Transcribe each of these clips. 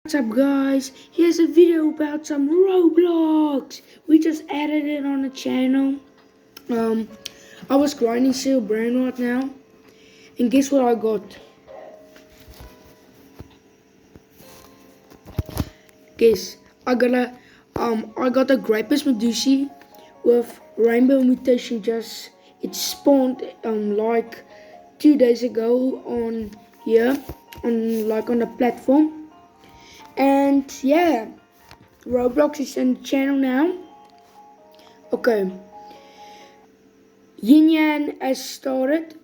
What's up guys, here's a video about some Roblox. We just added it on the channel. I was grinding Seal Brain right now, and guess what I got? Guess I got a Grapus Medusi with Rainbow Mutation. Just it spawned like 2 days ago on here on the platform. And yeah, Roblox is in the channel now. Okay, Yin Yang has started.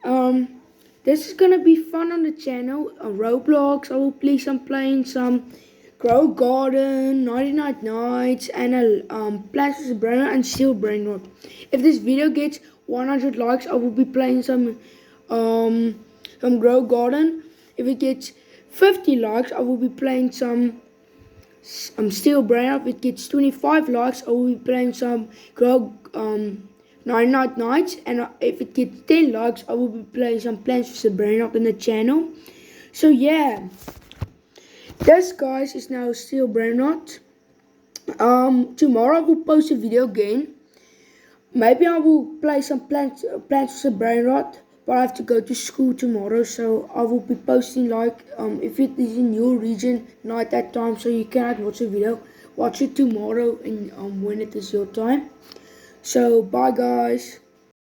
This is gonna be fun on the channel. Roblox. I will play playing some Grow Garden, 99 Nights, and a Plastic Brain and Steel Brain Rot. If this video gets 100 likes, I will be playing some Grow Garden. If it gets 50 likes, I will be playing some Steel Brain Rot. If it gets 25 likes, I will be playing some Grow 99 Nights, and if it gets 10 likes, I will be playing some Plants vs Brain Rot on the channel. So yeah, this guys is now Steel Brain Rot. Tomorrow I will post a video again. Maybe I will play some Plants vs Brain Rot, but I have to go to school tomorrow, so I will be posting if it is in your region, not at that time, so you cannot watch the video. Watch it tomorrow and when it is your time. So bye guys.